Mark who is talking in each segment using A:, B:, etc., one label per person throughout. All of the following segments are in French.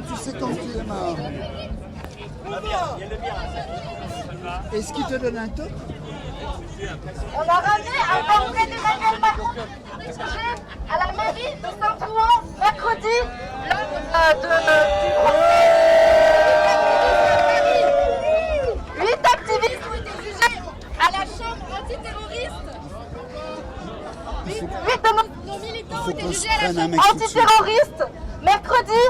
A: Tu sais quand tu es mort. Est-ce qu'il te donne un top?
B: On a ramené un portrait d'Emmanuel Macron à la mairie de Saint-Ouen mercredi lors du procès. 8 activistes ont été jugés à la chambre antiterroriste. 8 de nos militants ont été jugés à la chambre antiterroriste mercredi.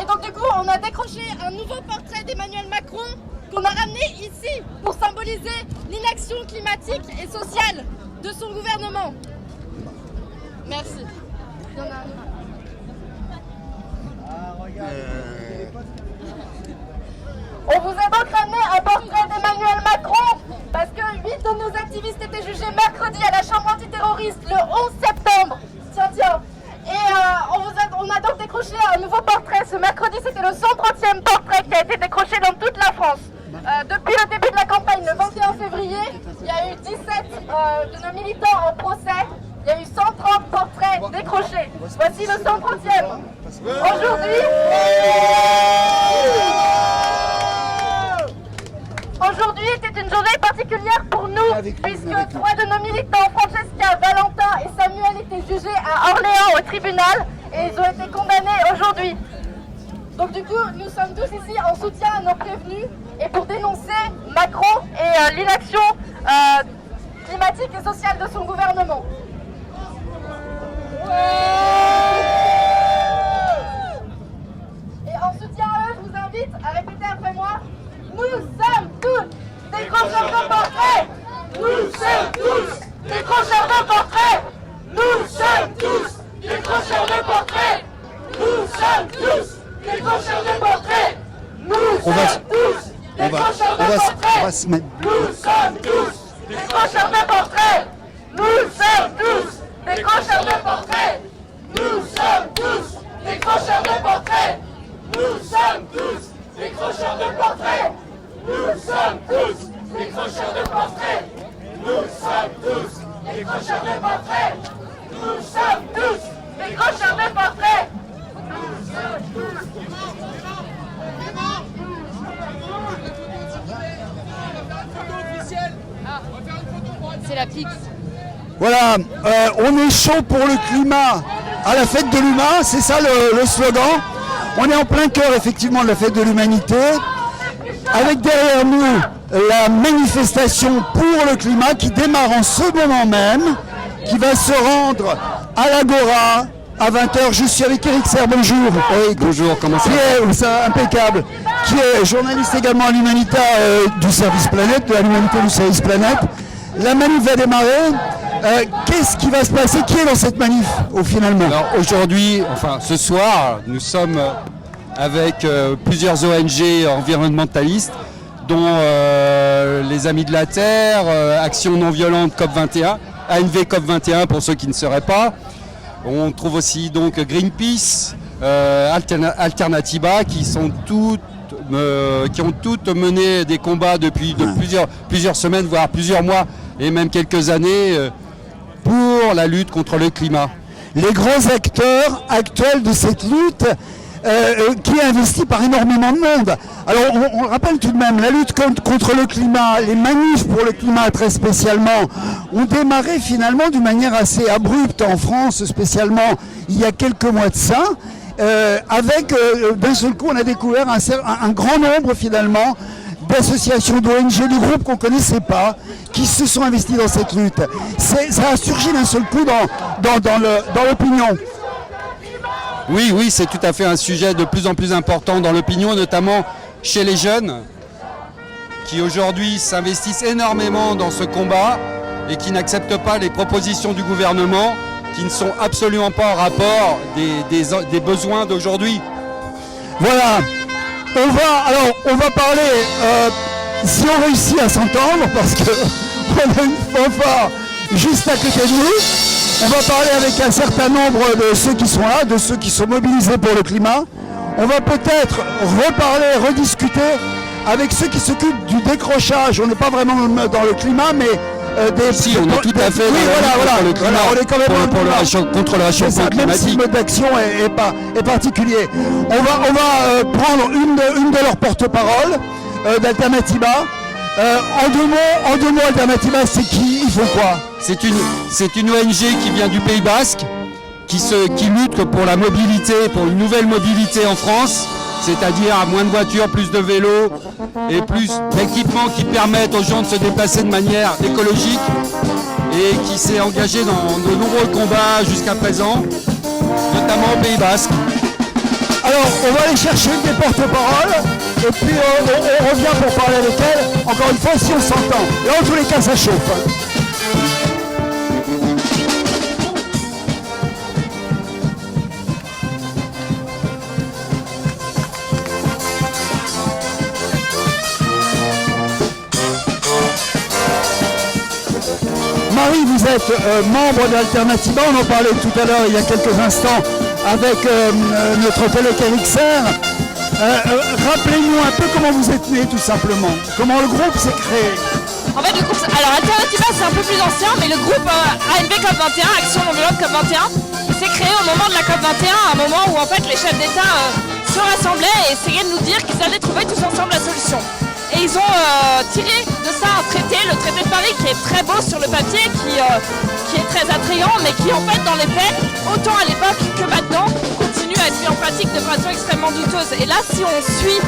B: Et donc du coup, on a décroché un nouveau portrait d'Emmanuel Macron qu'on a ramené ici pour symboliser l'inaction climatique et sociale de son gouvernement. Merci. On vous a donc ramené un portrait d'Emmanuel Macron parce que 8 de nos activistes étaient jugés mercredi à la chambre antiterroriste le 11 septembre. Tiens. Et on a donc décroché un nouveau portrait. Ce mercredi, c'était le 130e portrait qui a été décroché dans toute la France. Depuis le début de la campagne, le 21 février, il y a eu 17 de nos militants en procès. Il y a eu 130 portraits décrochés. Voici le 130e. Aujourd'hui était une journée particulière pour nous, puisque 3 de nos militants, Francesca, Valentin et Samuel, étaient jugés à Orléans au tribunal et ils ont été condamnés aujourd'hui. Donc du coup, nous sommes tous ici en soutien à nos prévenus et pour dénoncer Macron et l'inaction climatique et sociale de son gouvernement. Et en soutien à eux, je vous invite à répéter après moi: nous sommes tous décrocheurs de portraits. Nous sommes tous décrocheurs de portraits. Nous sommes tous décrocheurs de portraits. Nous sommes tous décrocheurs de portraits. Nous sommes tous décrocheurs de portraits. Nous sommes tous décrocheurs de portraits. Nous sommes tous décrocheurs de portraits. Nous sommes tous décrocheurs de portraits. Nous sommes tous décrocheurs de portraits. Nous sommes tous décrocheurs de portraits. Nous sommes tous décrocheurs de portraits. Nous sommes tous décrocheurs de portraits. Nous sommes tous.
C: C'est la fixe.
A: Voilà, on est chaud pour le climat à la fête de l'humain, c'est ça le slogan. On est en plein cœur effectivement de la fête de l'humanité, avec derrière nous la manifestation pour le climat qui démarre en ce moment même, qui va se rendre à l'Agora à 20h. Je suis avec Eric Serre, bonjour.
D: Oui, bonjour, comment ça
A: va? C'est impeccable. Qui est journaliste également à l'Humanita du service Planète, de la l'Humanité du service Planète. La manif va démarrer. Qu'est-ce qui va se passer? Qui est dans cette manif finalement?
D: Alors aujourd'hui, enfin ce soir, nous sommes avec plusieurs ONG environnementalistes, dont les Amis de la Terre, Action non violente COP21, ANV COP21 pour ceux qui ne sauraient pas. On trouve aussi donc Greenpeace, Alternativa, qui ont toutes mené des combats depuis plusieurs semaines, voire plusieurs mois et même quelques années pour la lutte contre le climat.
A: Les grands acteurs actuels de cette lutte qui est investie par énormément de monde. Alors on le rappelle tout de même, la lutte contre le climat, les manifs pour le climat très spécialement, ont démarré finalement d'une manière assez abrupte en France, spécialement il y a quelques mois de ça, avec d'un seul coup on a découvert un grand nombre finalement d'associations, d'ONG, de groupes qu'on ne connaissait pas, qui se sont investis dans cette lutte. Ça a surgi d'un seul coup dans l'opinion.
D: Oui, c'est tout à fait un sujet de plus en plus important dans l'opinion, notamment chez les jeunes, qui aujourd'hui s'investissent énormément dans ce combat et qui n'acceptent pas les propositions du gouvernement, qui ne sont absolument pas en rapport des besoins d'aujourd'hui.
A: Voilà. On va parler, si on réussit à s'entendre, parce qu'on a une fanfare juste à côté de nous. On va parler avec un certain nombre de ceux qui sont là, de ceux qui sont mobilisés pour le climat. On va peut-être rediscuter avec ceux qui s'occupent du décrochage. On n'est pas vraiment dans le climat, mais
D: Si, on est tout à fait
A: oui,
D: contre le climat,
A: on est quand même
D: contre le réchauffement
A: même
D: climatique.
A: si le mode d'action est particulier. On va prendre une de leurs porte-paroles d'Alternativa. En deux mots, Alternativa, c'est qui? Ils font quoi?
D: C'est une ONG qui vient du Pays Basque, qui lutte pour la mobilité, pour une nouvelle mobilité en France, c'est-à-dire moins de voitures, plus de vélos et plus d'équipements qui permettent aux gens de se déplacer de manière écologique et qui s'est engagé dans de nombreux combats jusqu'à présent, notamment au Pays Basque.
A: Alors, on va aller chercher une des porte-paroles et puis on revient pour parler avec elle. Encore une fois, si on s'entend. Là, en tous les cas, ça chauffe. Marie, vous êtes membre d'Alternativa, on en parlait tout à l'heure il y a quelques instants avec notre collègue Eric Serre. Rappelez-nous un peu comment vous êtes né tout simplement, comment le groupe s'est créé.
C: En fait, le groupe, alors Alternativa c'est un peu plus ancien, mais le groupe ANV COP21, Action Non-Violente COP21, s'est créé au moment de la COP21, un moment où en fait les chefs d'État se rassemblaient et essayaient de nous dire qu'ils allaient trouver tous ensemble la solution. Et ils ont tiré de ça un traité, le traité de Paris, qui est très beau sur le papier, qui est très attrayant, mais qui en fait dans les faits, autant à l'époque que maintenant, continue à être mis en pratique de façon extrêmement douteuse. Et là, si on suit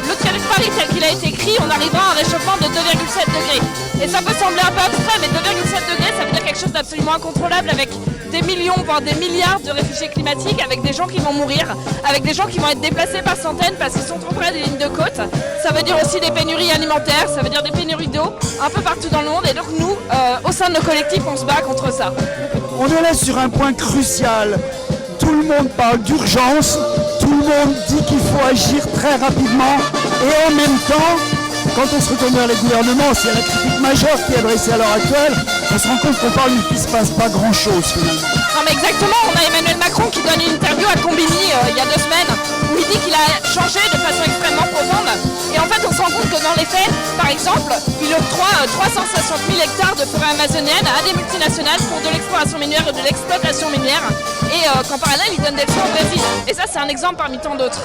C: le traité de Paris tel qu'il a été écrit, on arrivera à un réchauffement de 2,7 degrés. Et ça peut sembler un peu abstrait, mais 2,7 degrés, ça veut dire quelque chose d'absolument incontrôlable avec des millions, voire des milliards de réfugiés climatiques, avec des gens qui vont mourir, avec des gens qui vont être déplacés par centaines parce qu'ils sont trop près des lignes de côte. Ça veut dire aussi des pénuries alimentaires, ça veut dire des pénuries d'eau un peu partout dans le monde. Et donc nous, au sein de nos collectifs, on se bat contre ça.
A: On est là sur un point crucial. Tout le monde parle d'urgence, tout le monde dit qu'il faut agir très rapidement et en même temps, quand on se retourne vers les gouvernements, c'est la critique majeure qui est adressée à l'heure actuelle, on se rend compte qu'on parle mais qu'il ne se passe pas grand-chose finalement.
C: Non mais exactement, on a Emmanuel Macron qui donne une interview à Combini il y a 2 semaines où il dit qu'il a changé de façon extrêmement profonde. Et en fait on se rend compte que dans les faits, par exemple, il octroie 360 000 hectares de forêt amazonienne à des multinationales pour de l'exploration minière et de l'exploitation minière. Et qu'en parallèle il donne des leçons au Brésil. Et ça c'est un exemple parmi tant d'autres.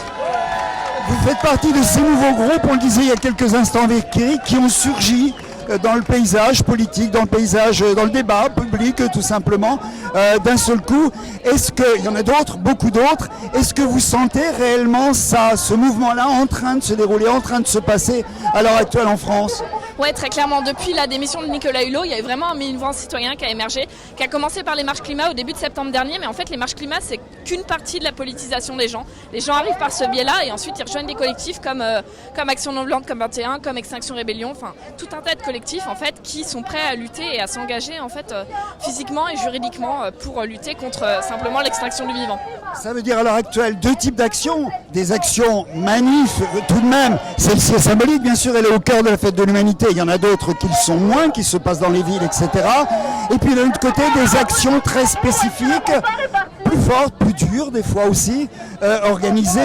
A: Vous faites partie de ces nouveaux groupes, on le disait il y a quelques instants avec Eric, qui ont surgi dans le paysage politique, dans le débat public tout simplement, d'un seul coup. Est-ce qu'il y en a d'autres, beaucoup d'autres, est-ce que vous sentez réellement ce mouvement-là en train de se dérouler, en train de se passer à l'heure actuelle en France ?
C: Oui, très clairement. Depuis la démission de Nicolas Hulot, il y a eu vraiment un mouvement citoyen qui a émergé, qui a commencé par les marches climat au début de septembre dernier. Mais en fait, les marches climat, c'est qu'une partie de la politisation des gens. Les gens arrivent par ce biais-là et ensuite ils rejoignent des collectifs comme Action Non-Violente COP21, comme Extinction Rébellion, enfin tout un tas de collectifs en fait qui sont prêts à lutter et à s'engager en fait physiquement et juridiquement pour lutter contre simplement l'extinction du vivant.
A: Ça veut dire à l'heure actuelle 2 types d'actions, des actions manifs tout de même, celle-ci est symbolique bien sûr, elle est au cœur de la fête de l'humanité, il y en a d'autres qui le sont moins, qui se passent dans les villes, etc. Et puis de l'autre côté des actions très spécifiques, plus fortes, plus dures des fois aussi, organisées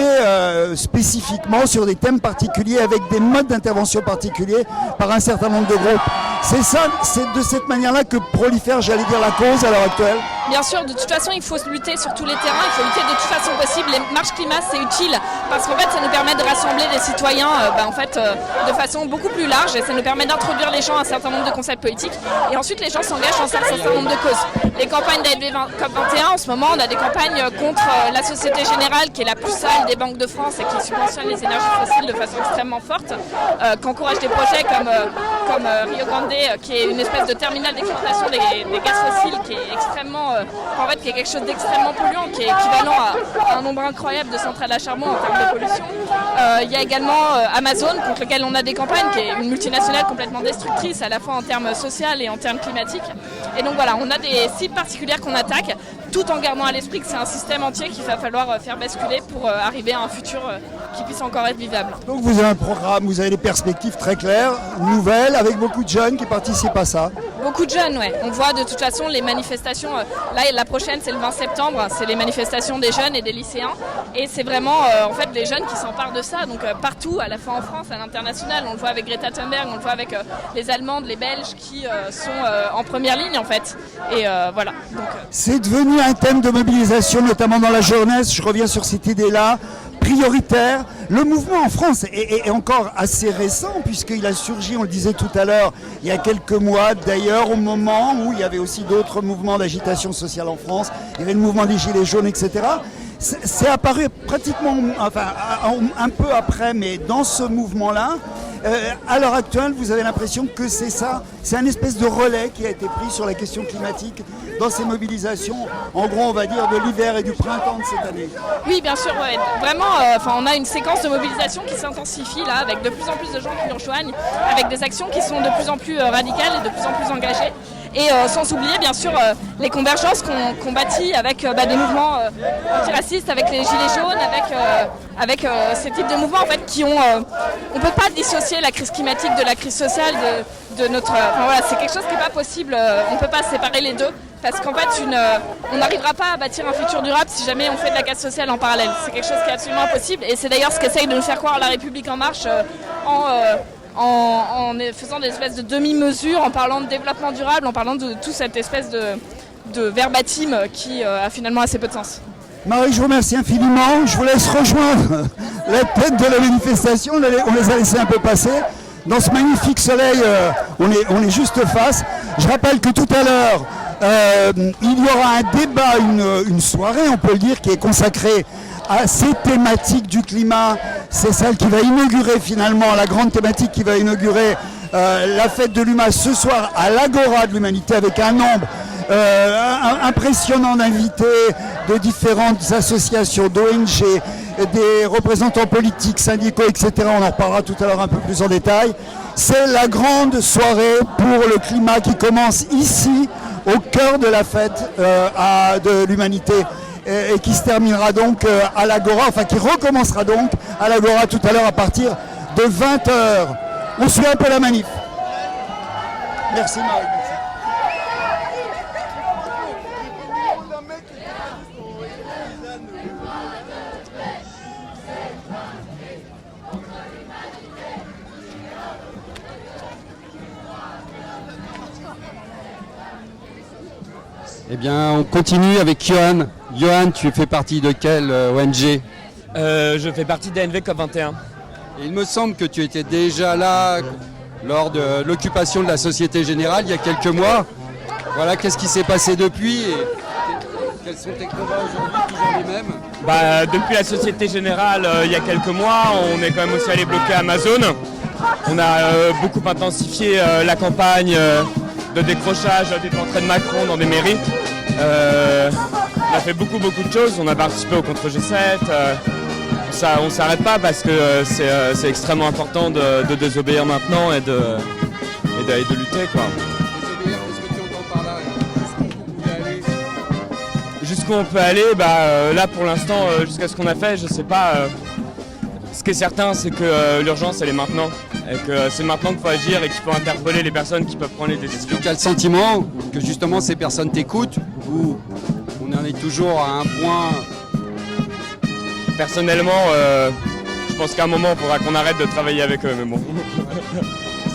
A: spécifiquement sur des thèmes particuliers avec des modes d'intervention particuliers par un certain nombre de groupes. C'est ça, c'est de cette manière-là que prolifère, j'allais dire, la cause à l'heure actuelle.
C: Bien sûr, de toute façon, il faut lutter sur tous les terrains, il faut lutter de toute façon possible. Les marches climat, c'est utile parce qu'en fait, ça nous permet de rassembler les citoyens de façon beaucoup plus large et ça nous permet d'introduire les gens à un certain nombre de concepts politiques. Et ensuite, les gens s'engagent dans un certain nombre de causes. Les campagnes d'ANV COP21, en ce moment, on a des campagnes contre la Société Générale, qui est la plus sale des banques de France et qui subventionne les énergies fossiles de façon extrêmement forte, qui encourage des projets comme Rio Grande, qui est une espèce de terminal d'exploitation des gaz fossiles, qui est extrêmement qui est quelque chose d'extrêmement polluant, qui est équivalent à un nombre incroyable de centrales à charbon en termes de pollution. Il y a également Amazon, contre lequel on a des campagnes, qui est une multinationale complètement destructrice, à la fois en termes sociaux et en termes climatiques. Et donc voilà, on a des cibles particulières qu'on attaque. tout en gardant à l'esprit que c'est un système entier qu'il va falloir faire basculer pour arriver à un futur qui puisse encore être vivable.
A: Donc vous avez un programme, vous avez des perspectives très claires, nouvelles, avec beaucoup de jeunes qui participent à ça.
C: Beaucoup de jeunes, ouais. On voit de toute façon les manifestations, là la prochaine c'est le 20 septembre, c'est les manifestations des jeunes et des lycéens. Et c'est vraiment en fait les jeunes qui s'emparent de ça, donc partout, à la fois en France, à l'international. On le voit avec Greta Thunberg, on le voit avec les Allemandes, les Belges qui sont en première ligne en fait. Et voilà. Donc,
A: c'est devenu un thème de mobilisation, notamment dans la jeunesse. Je reviens sur cette idée-là. Prioritaire. Le mouvement en France est encore assez récent puisqu'il a surgi, on le disait tout à l'heure, il y a quelques mois d'ailleurs, au moment où il y avait aussi d'autres mouvements d'agitation sociale en France. Il y avait le mouvement des Gilets jaunes, etc. C'est apparu pratiquement, enfin un peu après, mais dans ce mouvement-là, à l'heure actuelle, vous avez l'impression que c'est ça, c'est un espèce de relais qui a été pris sur la question climatique dans ces mobilisations, en gros on va dire de l'hiver et du printemps de cette année.
C: Oui, bien sûr, ouais. Vraiment, on a une séquence de mobilisation qui s'intensifie là, avec de plus en plus de gens qui nous rejoignent, avec des actions qui sont de plus en plus radicales et de plus en plus engagées. Et sans oublier bien sûr les convergences qu'on bâtit avec des mouvements antiracistes, avec les Gilets jaunes, avec ces types de mouvements en fait qui ont... on ne peut pas dissocier la crise climatique de la crise sociale de notre... voilà, c'est quelque chose qui n'est pas possible, on ne peut pas séparer les deux. Parce qu'en fait, on n'arrivera pas à bâtir un futur durable si jamais on fait de la casse sociale en parallèle. C'est quelque chose qui est absolument impossible. Et c'est d'ailleurs ce qu'essaye de nous faire croire la République en marche en faisant des espèces de demi-mesures, en parlant de développement durable, en parlant de toute cette espèce de verbatim qui a finalement assez peu de sens.
A: Marie, je vous remercie infiniment. Je vous laisse rejoindre la tête de la manifestation. On les a laissés un peu passer. Dans ce magnifique soleil, on est juste face. Je rappelle que tout à l'heure, il y aura un débat, une soirée, on peut le dire, qui est consacrée à ces thématiques du climat. C'est celle qui va inaugurer finalement, la grande thématique qui va inaugurer la fête de l'UMA ce soir à l'Agora de l'Humanité avec un nombre impressionnant d'invités de différentes associations, d'ONG, des représentants politiques, syndicaux, etc. On en reparlera tout à l'heure un peu plus en détail. C'est la grande soirée pour le climat qui commence ici, au cœur de la fête de l'Humanité et qui se terminera donc à l'Agora, enfin qui recommencera donc à l'Agora tout à l'heure à partir de 20h. On suit un peu la manif. Merci Marie.
D: Eh bien, on continue avec Johan. Johan, tu fais partie de quelle ONG ?
E: Je fais partie d'ANV COP21.
D: Il me semble que tu étais déjà là lors de l'occupation de la Société Générale il y a quelques mois. Voilà, qu'est-ce qui s'est passé depuis et quels sont tes combats aujourd'hui, toujours les mêmes ?
E: Depuis la Société Générale, il y a quelques mois, on est quand même aussi allé bloquer Amazon. On a beaucoup intensifié la campagne de décrochage des entrées de Macron dans des mairies. On a fait beaucoup de choses, on a participé au contre G7, on ne s'arrête pas parce que c'est extrêmement important de désobéir maintenant et de lutter, quoi.
D: Désobéir, qu'est-ce que tu entends par là ?
E: Jusqu'où on peut aller, là pour l'instant, jusqu'à ce qu'on a fait, je sais pas. Ce qui est certain, c'est que l'urgence elle est maintenant. Et que c'est maintenant qu'il faut agir et qu'il faut interpeller les personnes qui peuvent prendre les décisions.
D: Tu as le sentiment que justement ces personnes t'écoutent ou on en est toujours à un point ?
E: Personnellement, je pense qu'à un moment, il faudra qu'on arrête de travailler avec eux, mais bon.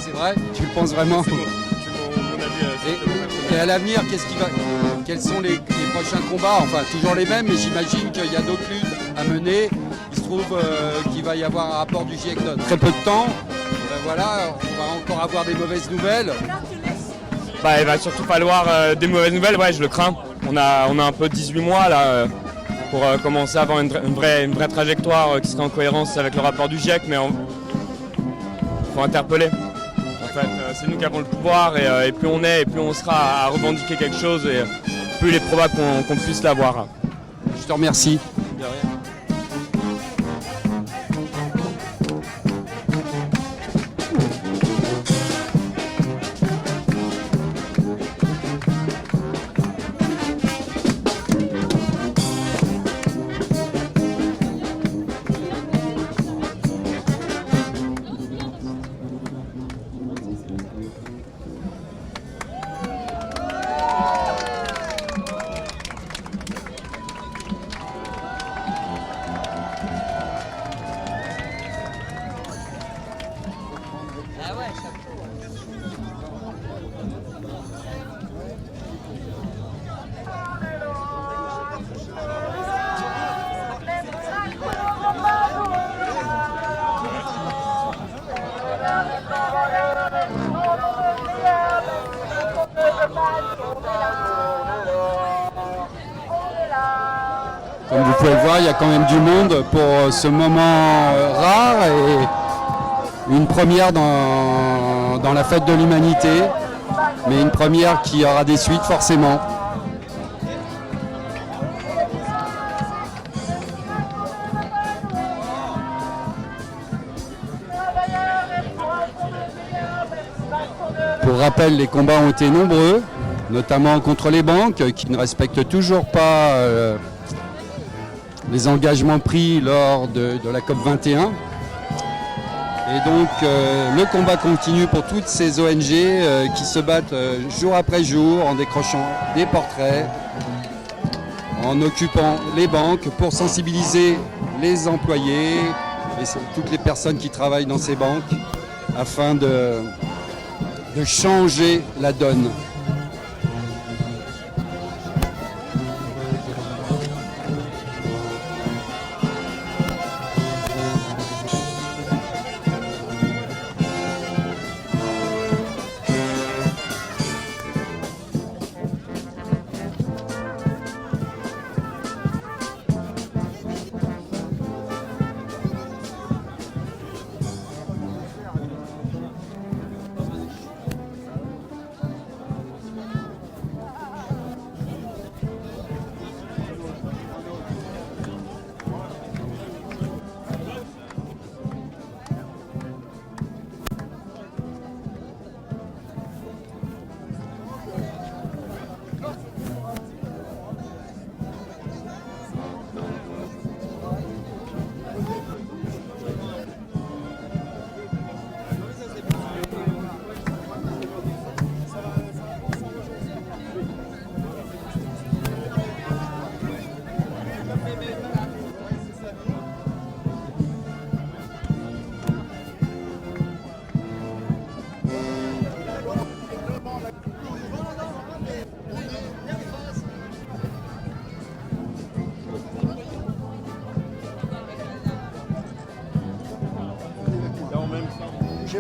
D: C'est vrai ? Tu le penses vraiment ?
E: C'est mon avis.
D: Et à l'avenir, quels sont les prochains combats ? Enfin, toujours les mêmes, mais j'imagine qu'il y a d'autres luttes à mener. Il se trouve qu'il va y avoir un rapport du GIEC dans très peu de temps. Voilà, on va encore avoir des mauvaises nouvelles.
E: Il va surtout falloir des mauvaises nouvelles, ouais, je le crains. On a un peu 18 mois là pour commencer à avoir une vraie trajectoire qui serait en cohérence avec le rapport du GIEC, mais il faut interpeller. En fait, c'est nous qui avons le pouvoir et plus on est et plus on sera à revendiquer quelque chose et plus il est probable qu'on puisse l'avoir.
D: Je te remercie.
E: De rien.
D: Comme vous pouvez le voir, il y a quand même du monde pour ce moment rare et une première dans la fête de l'humanité, mais une première qui aura des suites forcément. Pour rappel, les combats ont été nombreux, notamment contre les banques qui ne respectent toujours pas les engagements pris lors de la COP21. Et donc le combat continue pour toutes ces ONG qui se battent jour après jour en décrochant des portraits, en occupant les banques pour sensibiliser les employés et toutes les personnes qui travaillent dans ces banques afin de changer la donne.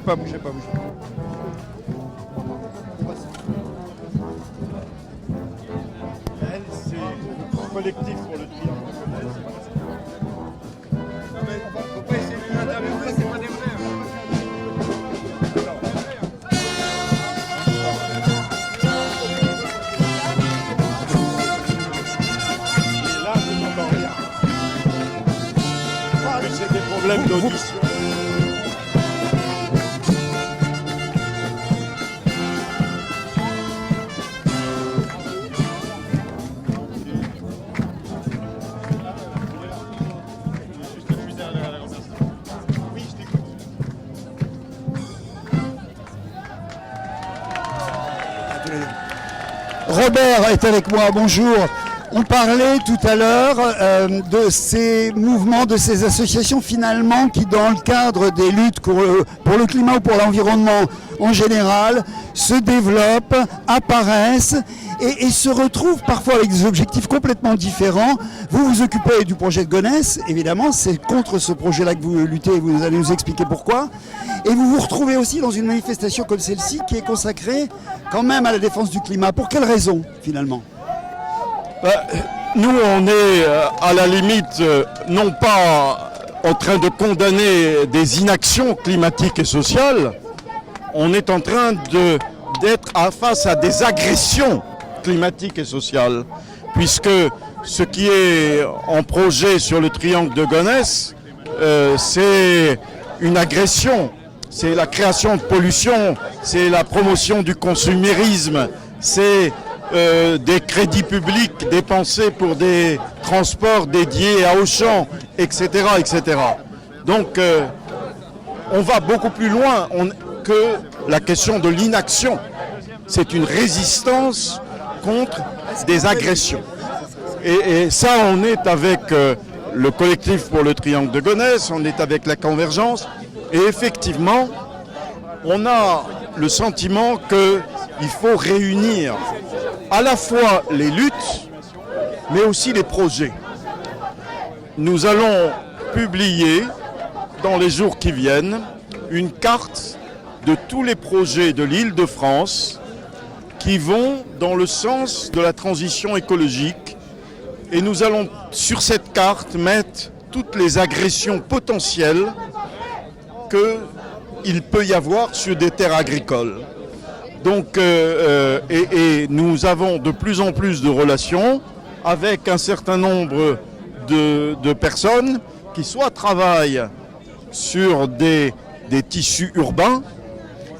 F: Bougez pas. Elle, c'est le collectif pour le triangle de Gonesse. Non mais, faut pas essayer de l'interviewer, c'est pas des vrais. Là, je n'entends rien. Mais c'est des problèmes d'audition.
A: Robert est avec moi, bonjour. On parlait tout à l'heure de ces mouvements, de ces associations finalement qui, dans le cadre des luttes pour le climat ou pour l'environnement en général, se développent, apparaissent et se retrouvent parfois avec des objectifs complètement différents. Vous vous occupez du projet de Gonesse, évidemment, c'est contre ce projet-là que vous luttez et vous allez nous expliquer pourquoi. Et vous vous retrouvez aussi dans une manifestation comme celle-ci qui est consacrée quand même à la défense du climat. Pour quelles raisons finalement ?
F: Nous, on est à la limite, non pas en train de condamner des inactions climatiques et sociales, on est en train d'être face à des agressions climatiques et sociales, puisque ce qui est en projet sur le triangle de Gonesse, c'est une agression, c'est la création de pollution, c'est la promotion du consumérisme, c'est des crédits publics dépensés pour des transports dédiés à Auchan, etc. etc. Donc on va beaucoup plus loin que la question de l'inaction. C'est une résistance contre des agressions. Et ça, on est avec le collectif pour le triangle de Gonesse, on est avec la Convergence, et effectivement, on a le sentiment qu'il faut réunir à la fois les luttes, mais aussi les projets. Nous allons publier, dans les jours qui viennent, une carte de tous les projets de l'Île-de-France qui vont dans le sens de la transition écologique Et nous allons sur cette carte mettre toutes les agressions potentielles qu'il peut y avoir sur des terres agricoles. Donc, et nous avons de plus en plus de relations avec un certain nombre de personnes qui soit travaillent sur des tissus urbains,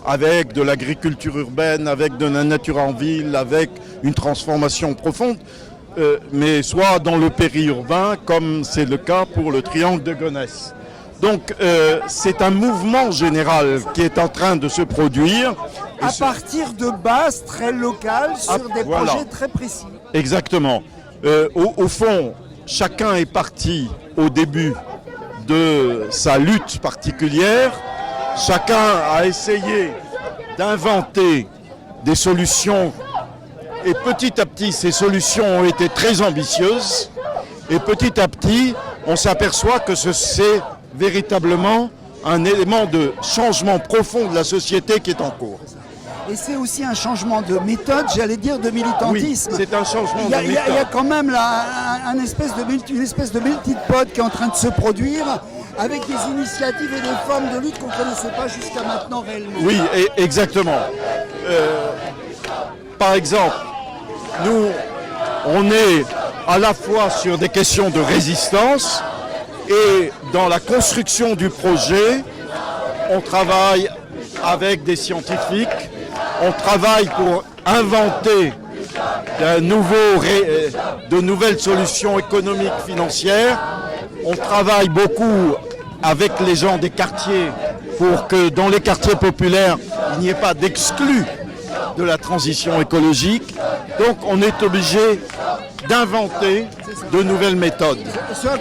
F: avec de l'agriculture urbaine, avec de la nature en ville, avec une transformation profonde, mais soit dans le périurbain, comme c'est le cas pour le triangle de Gonesse. Donc c'est un mouvement général qui est en train de se produire.
A: À partir de bases très locales sur des projets très précis.
F: Exactement. Au fond, chacun est parti au début de sa lutte particulière. Chacun a essayé d'inventer des solutions et petit à petit, ces solutions ont été très ambitieuses et petit à petit, on s'aperçoit que c'est véritablement un élément de changement profond de la société qui est en cours.
A: Et c'est aussi un changement de méthode, j'allais dire de militantisme.
F: Oui, c'est un changement de méthode.
A: Il y a quand même là une espèce de multipode qui est en train de se produire avec des initiatives et des formes de lutte qu'on ne connaissait pas jusqu'à maintenant réellement.
F: Oui, exactement. Par exemple, nous, on est à la fois sur des questions de résistance et dans la construction du projet, on travaille avec des scientifiques, on travaille pour inventer de nouvelles solutions économiques, financières. On travaille beaucoup avec les gens des quartiers pour que dans les quartiers populaires, il n'y ait pas d'exclus de la transition écologique. Donc on est obligé d'inventer de nouvelles méthodes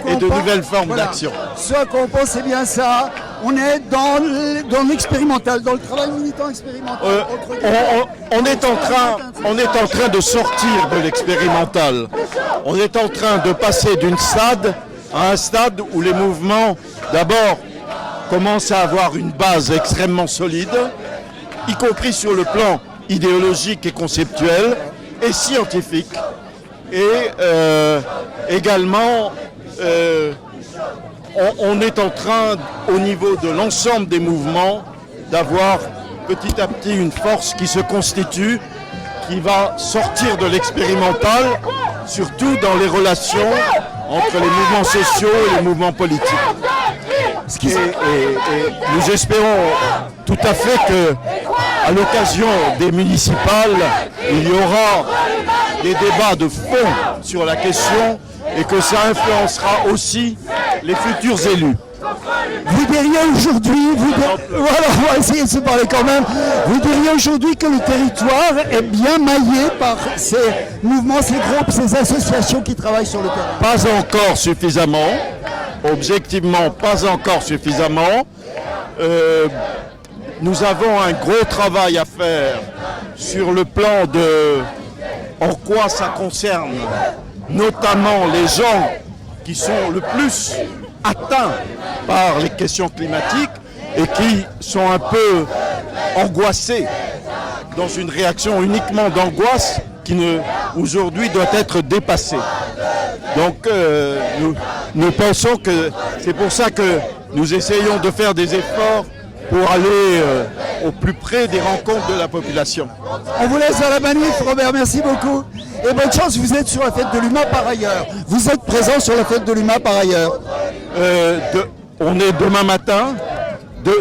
F: et de nouvelles formes d'action.
A: Ce qu'on pense, c'est bien ça. On est dans l'expérimental, dans le travail militant expérimental.
F: On est en train de sortir de l'expérimental. On est en train de passer d'une stade à un stade où les mouvements, d'abord, commencent à avoir une base extrêmement solide, y compris sur le plan idéologique et conceptuel et scientifique. Et également, on est en train, au niveau de l'ensemble des mouvements, d'avoir petit à petit une force qui se constitue, qui va sortir de l'expérimental, surtout dans les relations entre les mouvements sociaux et les mouvements politiques. Et nous espérons tout à fait que, à l'occasion des municipales, il y aura des débats de fond sur la question et que ça influencera aussi les futurs élus.
A: Vous diriez aujourd'hui, voilà, on va essayer de se parler quand même, vous diriez aujourd'hui que le territoire est bien maillé par ces mouvements, ces groupes, ces associations qui travaillent sur le terrain?
F: Pas encore suffisamment, objectivement pas encore suffisamment. Nous avons un gros travail à faire sur le plan de en quoi ça concerne notamment les gens qui sont le plus atteints par les questions climatiques et qui sont un peu angoissés dans une réaction uniquement d'angoisse qui aujourd'hui doit être dépassée. Donc nous pensons que c'est pour ça que nous essayons de faire des efforts pour aller au plus près des rencontres de la population.
A: On vous laisse à la manif, Robert, merci beaucoup. Et bonne chance, vous êtes sur la fête de l'UMA par ailleurs. Vous êtes présent sur la fête de l'UMA par ailleurs.
F: On est demain matin.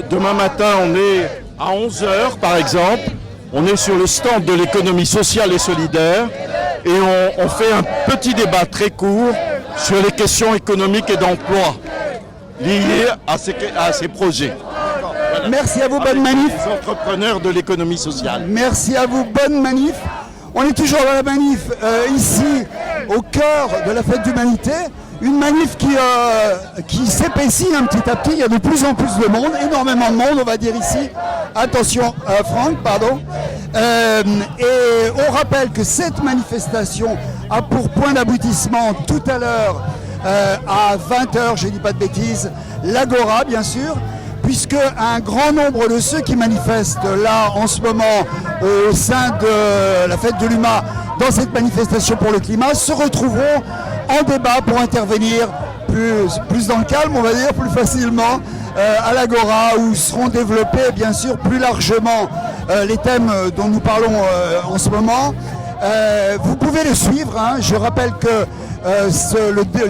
F: Demain matin, on est à 11h par exemple. On est sur le stand de l'économie sociale et solidaire. Et on fait un petit débat très court sur les questions économiques et d'emploi liées à ces projets.
A: Merci à vous, bonne manif.
F: Les entrepreneurs de l'économie sociale.
A: Merci à vous, bonne manif. On est toujours dans la manif, ici, au cœur de la fête d'humanité. Une manif qui s'épaissit un petit à petit. Il y a de plus en plus de monde, énormément de monde, on va dire ici. Attention, Franck, pardon. Et on rappelle que cette manifestation a pour point d'aboutissement tout à l'heure, à 20h, je ne dis pas de bêtises, l'Agora, bien sûr, puisque un grand nombre de ceux qui manifestent là en ce moment au sein de la fête de l'UMA dans cette manifestation pour le climat se retrouveront en débat pour intervenir plus dans le calme, on va dire, plus facilement à l'Agora, où seront développés bien sûr plus largement les thèmes dont nous parlons en ce moment. Vous pouvez le suivre, hein. Je rappelle que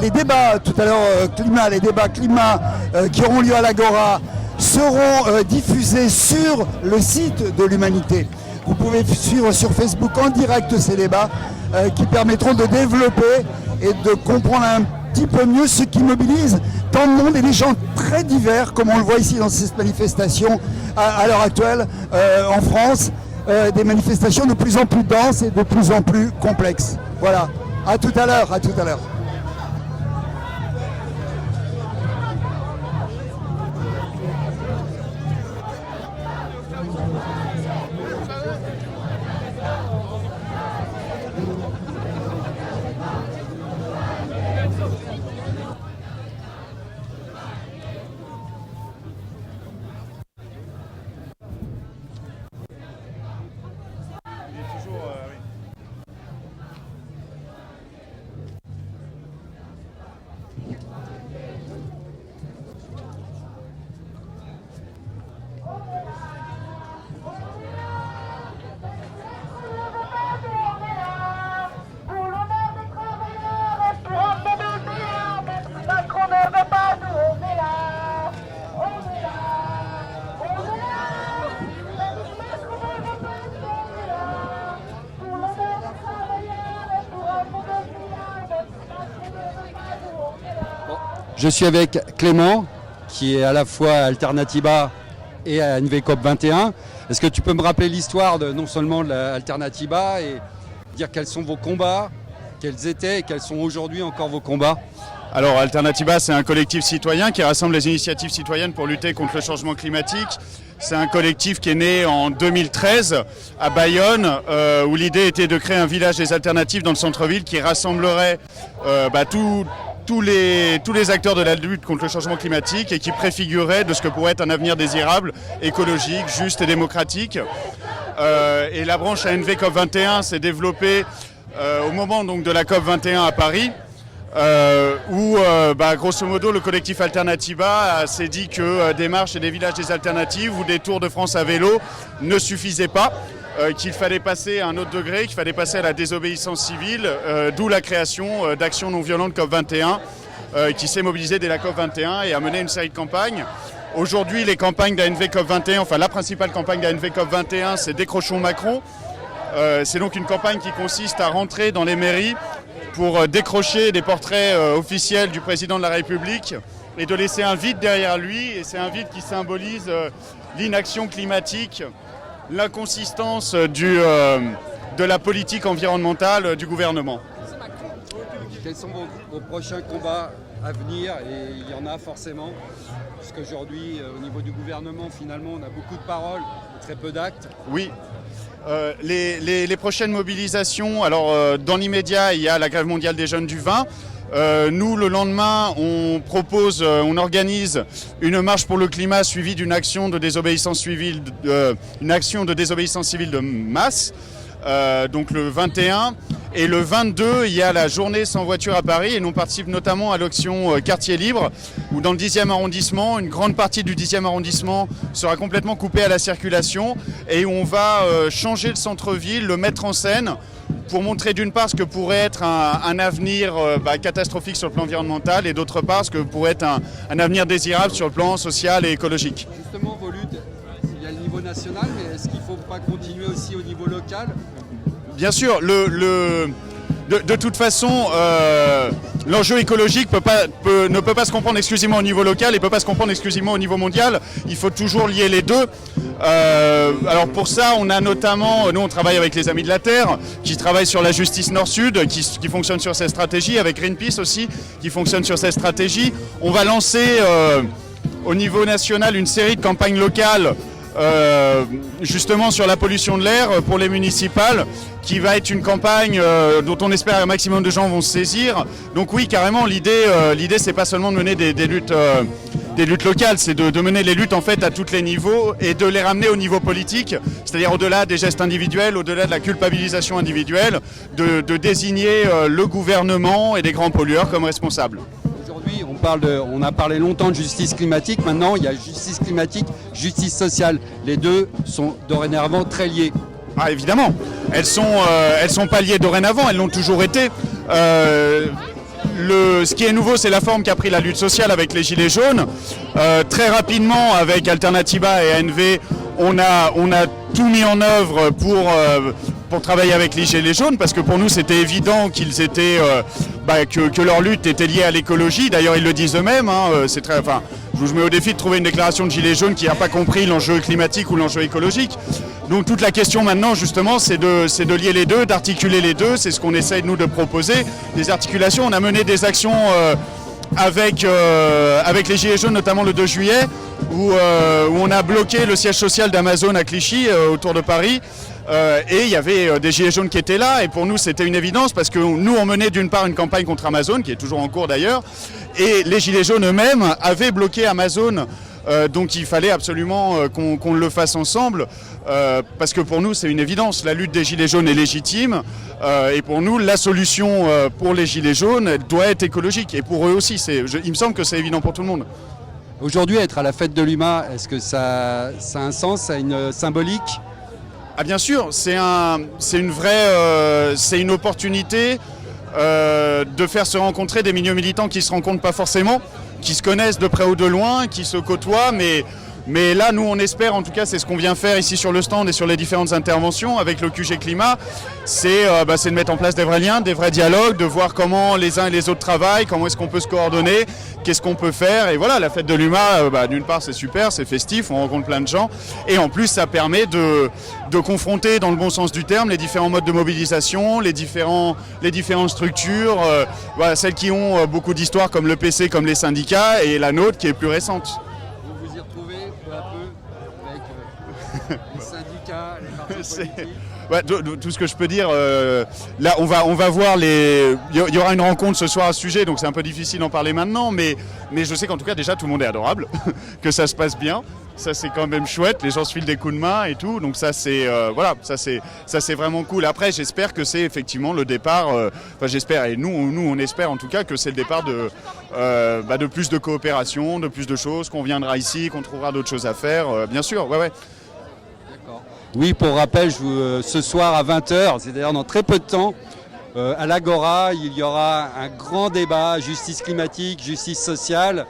A: les débats tout à l'heure les débats climat qui auront lieu à l'Agora seront diffusés sur le site de l'Humanité. Vous pouvez suivre sur Facebook en direct ces débats qui permettront de développer et de comprendre un petit peu mieux ce qui mobilise tant de monde et des gens très divers, comme on le voit ici dans cette manifestation à l'heure actuelle en France, des manifestations de plus en plus denses et de plus en plus complexes. Voilà, à tout à l'heure, à tout à l'heure.
D: Je suis avec Clément, qui est à la fois à Alternativa et à NVCOP 21. Est-ce que tu peux me rappeler l'histoire non seulement de l'Alternativa et dire quels sont vos combats, quels étaient et quels sont aujourd'hui encore vos combats?
F: Alors Alternativa, c'est un collectif citoyen qui rassemble les initiatives citoyennes pour lutter contre le changement climatique. C'est un collectif qui est né en 2013 à Bayonne, où l'idée était de créer un village des alternatives dans le centre-ville qui rassemblerait tous les acteurs de la lutte contre le changement climatique et qui préfigurait de ce que pourrait être un avenir désirable, écologique, juste et démocratique. Et la branche ANV COP21 s'est développée au moment donc, de la COP 21 à Paris, où grosso modo le collectif Alternativa s'est dit que des marches et des villages des alternatives ou des tours de France à vélo ne suffisaient pas. Qu'il fallait passer à un autre degré, qu'il fallait passer à la désobéissance civile, d'où la création d'Action non violente COP21, qui s'est mobilisée dès la COP21 et a mené une série de campagnes. Aujourd'hui, les campagnes d'ANV COP21, enfin la principale campagne d'ANV COP21, c'est Décrochons Macron. C'est donc une campagne qui consiste à rentrer dans les mairies pour décrocher des portraits officiels du président de la République et de laisser un vide derrière lui, et c'est un vide qui symbolise l'inaction climatique, l'inconsistance de la politique environnementale du gouvernement.
D: Quels sont vos prochains combats à venir? Et il y en a forcément, puisqu'aujourd'hui, au niveau du gouvernement, finalement, on a beaucoup de paroles et très peu d'actes.
F: Oui. Les prochaines mobilisations, alors dans l'immédiat, il y a la grève mondiale des jeunes du vin. Nous, le lendemain, on organise une marche pour le climat suivie d'une action de désobéissance civile, civile de masse, donc le 21. Et le 22, il y a la journée sans voiture à Paris et nous participe notamment à l'action Quartier Libre, où dans le 10e arrondissement, une grande partie du 10e arrondissement sera complètement coupée à la circulation et où on va changer le centre-ville, le mettre en scène, pour montrer d'une part ce que pourrait être un avenir catastrophique sur le plan environnemental et d'autre part ce que pourrait être un avenir désirable sur le plan social et écologique.
D: Justement, vos luttes, il y a le niveau national, mais est-ce qu'il ne faut pas continuer aussi au niveau local?
F: Bien sûr, de toute façon, l'enjeu écologique ne peut pas se comprendre exclusivement au niveau local et ne peut pas se comprendre exclusivement au niveau mondial. Il faut toujours lier les deux. Alors pour ça, on a notamment, nous on travaille avec les Amis de la Terre, qui travaillent sur la justice nord-sud, qui fonctionne sur cette stratégie, avec Greenpeace aussi, qui fonctionne sur cette stratégie. On va lancer au niveau national une série de campagnes locales justement sur la pollution de l'air pour les municipales, qui va être une campagne dont on espère un maximum de gens vont se saisir. Donc oui, carrément, l'idée c'est pas seulement de mener des luttes
G: luttes locales, c'est de mener les luttes en fait à tous les niveaux et de les ramener au niveau politique, c'est-à-dire au-delà des gestes individuels, au-delà de la culpabilisation individuelle, de désigner le gouvernement et les grands pollueurs comme responsables.
D: Aujourd'hui, on a parlé longtemps de justice climatique, maintenant il y a justice climatique, justice sociale. Les deux sont dorénavant très liés.
G: Ah évidemment, elles sont pas liées dorénavant, elles l'ont toujours été. Ce qui est nouveau, c'est la forme qu'a pris la lutte sociale avec les Gilets jaunes. Très rapidement, avec Alternativa et ANV, on a tout mis en œuvre pour travailler avec les Gilets jaunes, parce que pour nous, c'était évident qu'ils étaient, que leur lutte était liée à l'écologie. D'ailleurs, ils le disent eux-mêmes. Je vous mets au défi de trouver une déclaration de Gilets jaunes qui n'a pas compris l'enjeu climatique ou l'enjeu écologique. Donc toute la question maintenant, justement, c'est de lier les deux, d'articuler les deux. C'est ce qu'on essaye, nous, de proposer. Des articulations. On a mené des actions avec les Gilets jaunes, notamment le 2 juillet, où on a bloqué le siège social d'Amazon à Clichy, autour de Paris. Et il y avait des Gilets jaunes qui étaient là. Et pour nous, c'était une évidence, parce que nous, on menait d'une part une campagne contre Amazon, qui est toujours en cours d'ailleurs. Et les Gilets jaunes eux-mêmes avaient bloqué Amazon. Donc il fallait absolument qu'on le fasse ensemble, parce que pour nous c'est une évidence, la lutte des Gilets jaunes est légitime, et pour nous la solution pour les Gilets jaunes doit être écologique, et pour eux aussi, il me semble que c'est évident pour tout le monde.
D: Aujourd'hui, être à la fête de l'UMA, est-ce que ça a un sens, ça a une symbolique ?
G: Ah bien sûr, c'est une opportunité de faire se rencontrer des milieux militants qui ne se rencontrent pas forcément, qui se connaissent de près ou de loin, qui se côtoient, mais là, nous, on espère, en tout cas, c'est ce qu'on vient faire ici sur le stand et sur les différentes interventions avec le QG Climat, c'est de mettre en place des vrais liens, des vrais dialogues, de voir comment les uns et les autres travaillent, comment est-ce qu'on peut se coordonner, qu'est-ce qu'on peut faire. Et voilà, la fête de l'UMA, d'une part, c'est super, c'est festif, on rencontre plein de gens. Et en plus, ça permet de confronter, dans le bon sens du terme, les différents modes de mobilisation, les différentes structures, celles qui ont beaucoup d'histoire, comme le PC, comme les syndicats, et la nôtre, qui est plus récente.
D: Vous vous y retrouvez peu à peu avec les syndicats, les partis politiques.
G: Ouais, tout ce que je peux dire, là on va voir il y aura une rencontre ce soir à ce sujet, donc c'est un peu difficile d'en parler maintenant, mais je sais qu'en tout cas déjà tout le monde est adorable, que ça se passe bien, ça c'est quand même chouette, les gens se filent des coups de main et tout, donc ça c'est ça c'est vraiment cool. Après j'espère que c'est effectivement le départ, j'espère, et nous on espère en tout cas que c'est le départ de plus de coopération, de plus de choses, qu'on viendra ici, qu'on trouvera d'autres choses à faire, bien sûr, ouais.
D: Oui, pour rappel, ce soir à 20h, c'est-à-dire dans très peu de temps, à l'Agora, il y aura un grand débat, justice climatique, justice sociale,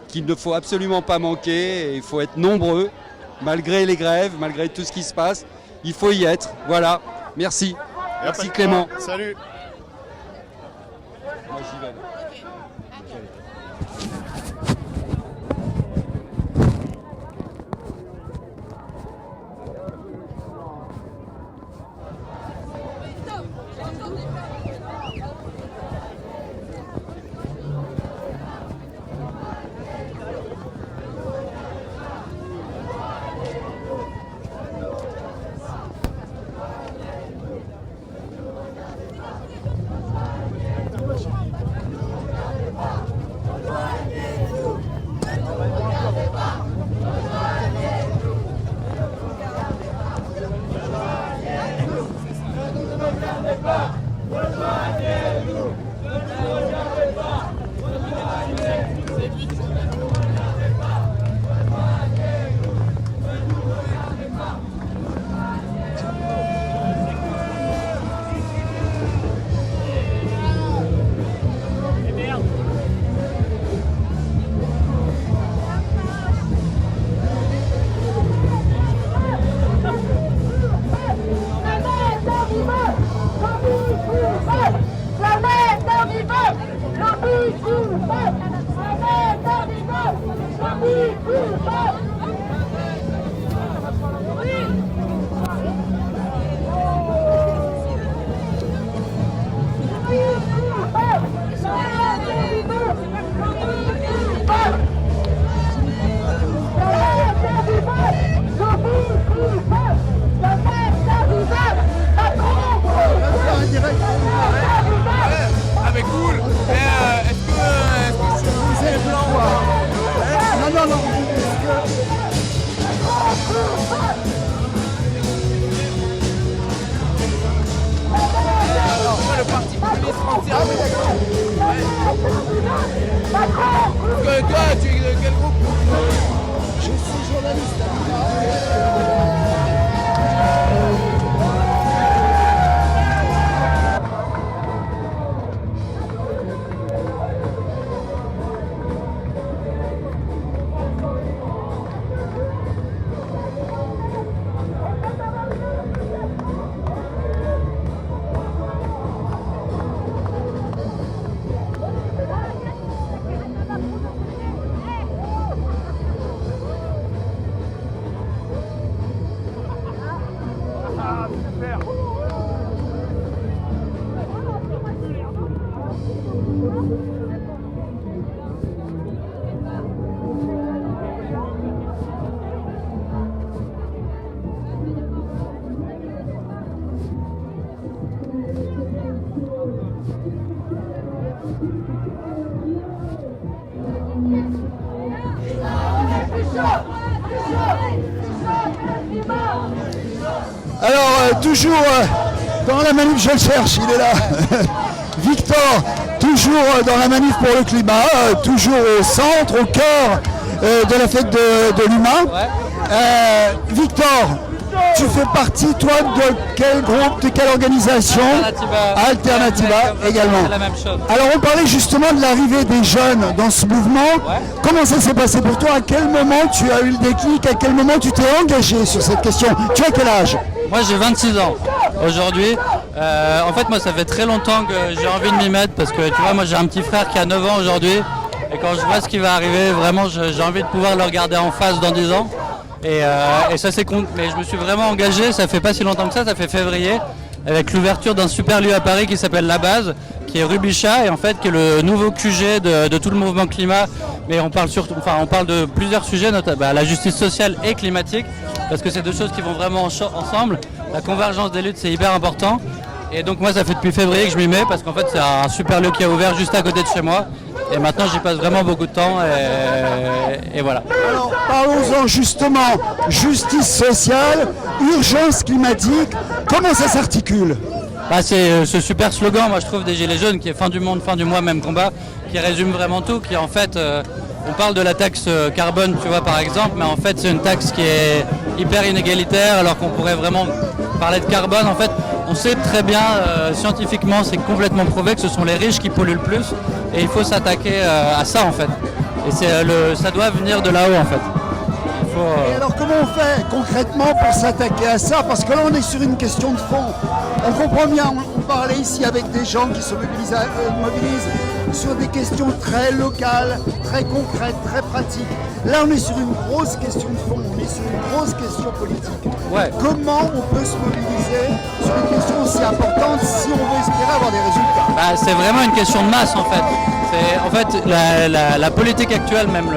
D: qu'il ne faut absolument pas manquer, et il faut être nombreux, malgré les grèves, malgré tout ce qui se passe, il faut y être. Voilà, merci. Merci Clément.
G: Salut.
D: Moi j'y vais.
E: Ah mais cool. Est-ce que
A: Alors, toujours dans la manif, je le cherche, il est là. Victor, toujours dans la manif pour le climat, toujours au centre, au cœur de la fête de l'humain. Victor, tu fais partie, toi, de quel groupe, de quelle organisation? Alternativa également.
H: C'est la même chose.
A: Alors, on parlait justement de l'arrivée des jeunes dans ce mouvement. Comment ça s'est passé pour toi? À quel moment tu as eu le déclic? À quel moment tu t'es engagé sur cette question? Tu as quel âge?
H: Moi j'ai 26 ans aujourd'hui. En fait moi ça fait très longtemps que j'ai envie de m'y mettre parce que tu vois moi j'ai un petit frère qui a 9 ans aujourd'hui et quand je vois ce qui va arriver vraiment j'ai envie de pouvoir le regarder en face dans 10 ans et ça c'est con. Mais je me suis vraiment engagé, ça fait pas si longtemps que ça fait février avec l'ouverture d'un super lieu à Paris qui s'appelle La Base, qui est rue Bichat et en fait qui est le nouveau QG de tout le mouvement climat. Mais on parle surtout, on parle de plusieurs sujets, notamment la justice sociale et climatique, parce que c'est deux choses qui vont vraiment ensemble. La convergence des luttes c'est hyper important. Et donc moi ça fait depuis février que je m'y mets parce qu'en fait c'est un super lieu qui a ouvert juste à côté de chez moi. Et maintenant j'y passe vraiment beaucoup de temps et voilà.
A: Alors parlons-en justement, justice sociale, urgence climatique, comment ça s'articule?
H: C'est ce super slogan, moi je trouve, des Gilets jaunes qui est fin du monde, fin du mois, même combat, qui résume vraiment tout, qui en fait, on parle de la taxe carbone, tu vois, par exemple, mais en fait c'est une taxe qui est hyper inégalitaire, alors qu'on pourrait vraiment parler de carbone. En fait, on sait très bien, scientifiquement, c'est complètement prouvé que ce sont les riches qui polluent le plus, et il faut s'attaquer à ça en fait. Et ça doit venir de là-haut en fait.
A: Et alors comment on fait concrètement pour s'attaquer à ça? Parce que là on est sur une question de fond. On comprend bien, on parlait ici avec des gens qui se mobilisent sur des questions très locales, très concrètes, très pratiques. Là on est sur une grosse question de fond, on est sur une grosse question politique.
H: Ouais.
A: Comment on peut se mobiliser sur une question aussi importante si on veut espérer avoir des résultats?
H: C'est vraiment une question de masse en fait. En fait la politique actuelle, même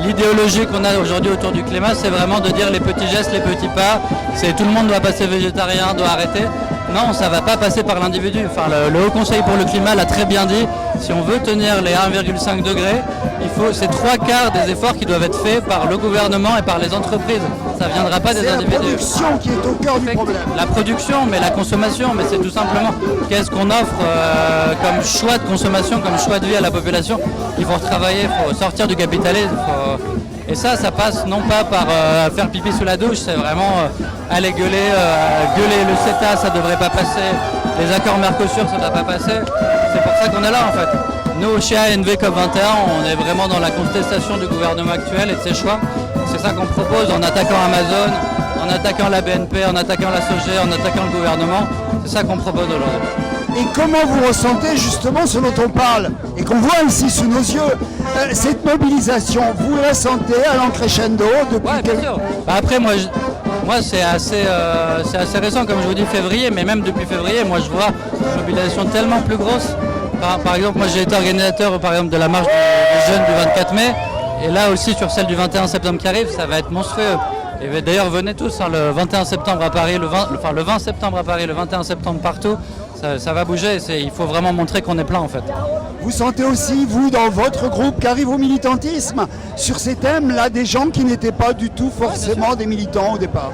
H: l'idéologie qu'on a aujourd'hui autour du climat, c'est vraiment de dire les petits gestes, les petits pas. C'est tout le monde doit passer végétarien, doit arrêter. Non, ça ne va pas passer par l'individu. Enfin, le Haut Conseil pour le climat l'a très bien dit. Si on veut tenir les 1,5 degrés, c'est 3/4 des efforts qui doivent être faits par le gouvernement et par les entreprises. Ça ne viendra pas des individus.
A: C'est la production qui est au cœur du problème.
H: La production, mais la consommation, mais c'est tout simplement qu'est-ce qu'on offre comme choix de consommation, comme choix de vie à la population. Il faut travailler, il faut sortir du capitalisme. Et ça passe non pas par faire pipi sous la douche, c'est vraiment aller gueuler le CETA, ça devrait pas passer, les accords Mercosur, ça ne va pas passer. C'est pour ça qu'on est là en fait. Nous, chez ANV COP21, on est vraiment dans la contestation du gouvernement actuel et de ses choix. C'est ça qu'on propose en attaquant Amazon, en attaquant la BNP, en attaquant la SOGER, en attaquant le gouvernement. C'est ça qu'on propose aujourd'hui.
A: Et comment vous ressentez justement ce dont on parle et qu'on voit ici sous nos yeux, cette mobilisation, vous la sentez à crescendo depuis
H: bien sûr. Après moi c'est assez récent, comme je vous dis, février, mais même depuis février, moi je vois une mobilisation tellement plus grosse. Par exemple, moi j'ai été organisateur par exemple de la marche des jeunes du 24 mai, et là aussi sur celle du 21 septembre qui arrive, ça va être monstrueux. Et d'ailleurs venez tous, le 21 septembre à Paris, le 20 septembre à Paris, le 21 septembre partout, ça va bouger, il faut vraiment montrer qu'on est plein en fait.
A: Vous sentez aussi, vous, dans votre groupe, qu'arrive au militantisme sur ces thèmes-là, des gens qui n'étaient pas du tout forcément des militants au départ?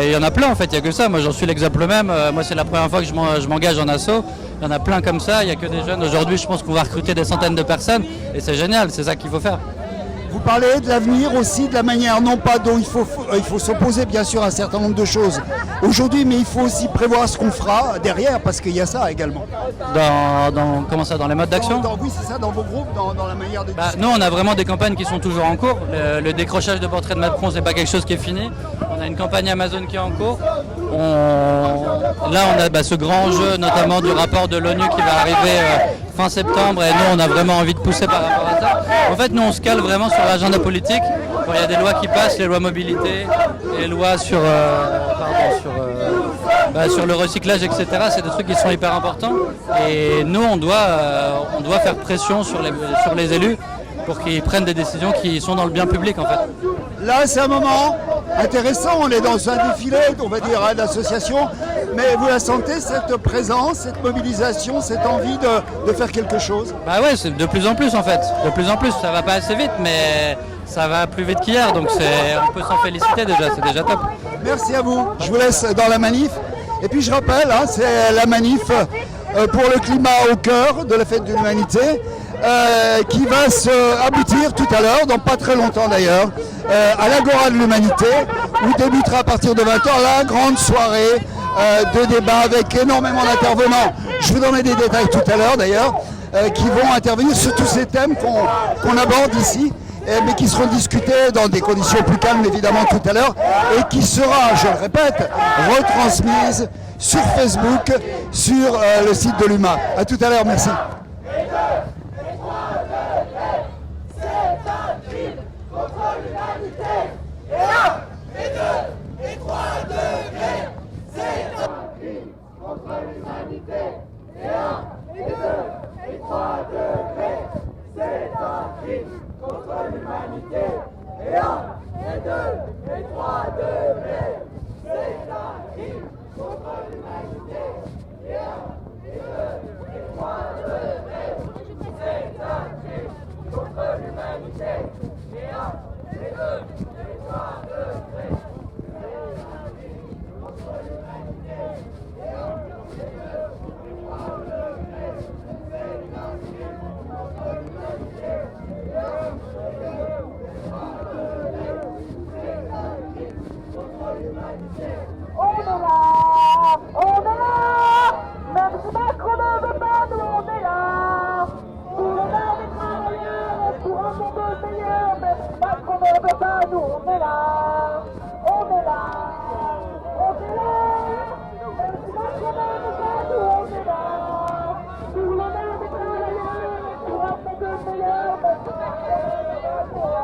H: Il y en a plein en fait, il n'y a que ça, moi j'en suis l'exemple même, moi c'est la première fois que je m'engage en asso, il y en a plein comme ça, il n'y a que des jeunes. Aujourd'hui je pense qu'on va recruter des centaines de personnes et c'est génial, c'est ça qu'il faut faire.
A: Vous parlez de l'avenir aussi, de la manière non pas dont il faut s'opposer bien sûr à un certain nombre de choses aujourd'hui, mais il faut aussi prévoir ce qu'on fera derrière, parce qu'il y a ça également.
H: Comment ça, dans les modes d'action?
A: Oui, c'est ça, dans vos groupes, dans la manière de...
H: Nous, on a vraiment des campagnes qui sont toujours en cours. Le décrochage de portrait de Macron, c'est pas quelque chose qui est fini. On a une campagne Amazon qui est en cours. Là, on a ce grand enjeu, notamment du rapport de l'ONU qui va arriver fin septembre, et nous, on a vraiment envie de pousser par rapport à ça. En fait, nous, on se cale vraiment sur l'agenda politique. Quand il y a des lois qui passent, les lois mobilité, les lois sur sur le recyclage, etc. C'est des trucs qui sont hyper importants. Et nous, on doit faire pression sur les élus pour qu'ils prennent des décisions qui sont dans le bien public, en fait.
A: Là, c'est un moment intéressant. On est dans un défilé, on va dire, d'associations. Mais vous la sentez, cette présence, cette mobilisation, cette envie de faire quelque chose?
H: Bah ouais, c'est de plus en plus, en fait. De plus en plus, ça va pas assez vite, mais ça va plus vite qu'hier. Donc on peut s'en féliciter déjà, c'est déjà top.
A: Merci à vous. Je vous laisse dans la manif. Et puis je rappelle, c'est la manif pour le climat au cœur de la fête de l'humanité. Qui va se aboutir tout à l'heure, dans pas très longtemps d'ailleurs, à l'Agora de l'Humanité, où débutera à partir de 20h la grande soirée de débat avec énormément d'intervenants. Je vous donnerai des détails tout à l'heure d'ailleurs, qui vont intervenir sur tous ces thèmes qu'on aborde ici, mais qui seront discutés dans des conditions plus calmes évidemment tout à l'heure, et qui sera, je le répète, retransmise sur Facebook, sur le site de l'UMA. A tout à l'heure, merci.
B: Même si Macron ne veut pas, nous on est là. Pour l'honneur des travailleurs, pour un monde meilleur. Même si Macron ne veut pas, nous on est là. On est là. On est là. Même si Macron ne veut pas, nous on est là. Pour l'honneur des travailleurs, pour un monde meilleur. Même si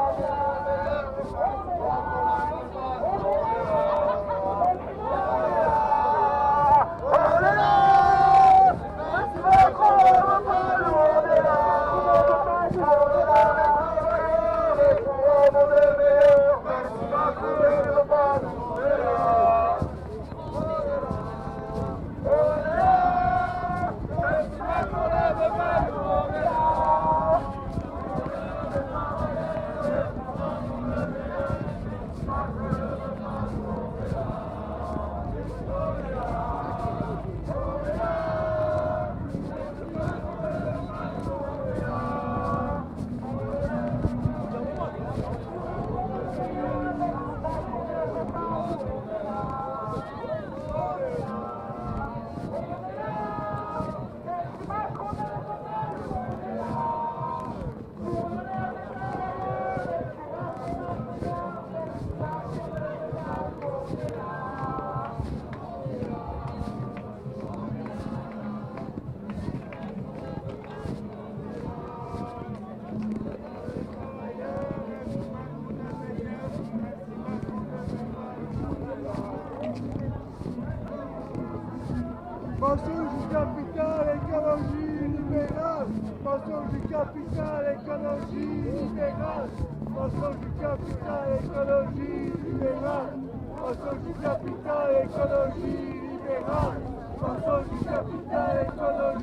B: Macron ne veut pas, nous on est là.
I: Pensons du capital, écologie libérale. Pensons du capital, écologie libérale. Pensons du capital, écologie libérale. Pensons du capital, écologie libérale. Pensons du capital, écologie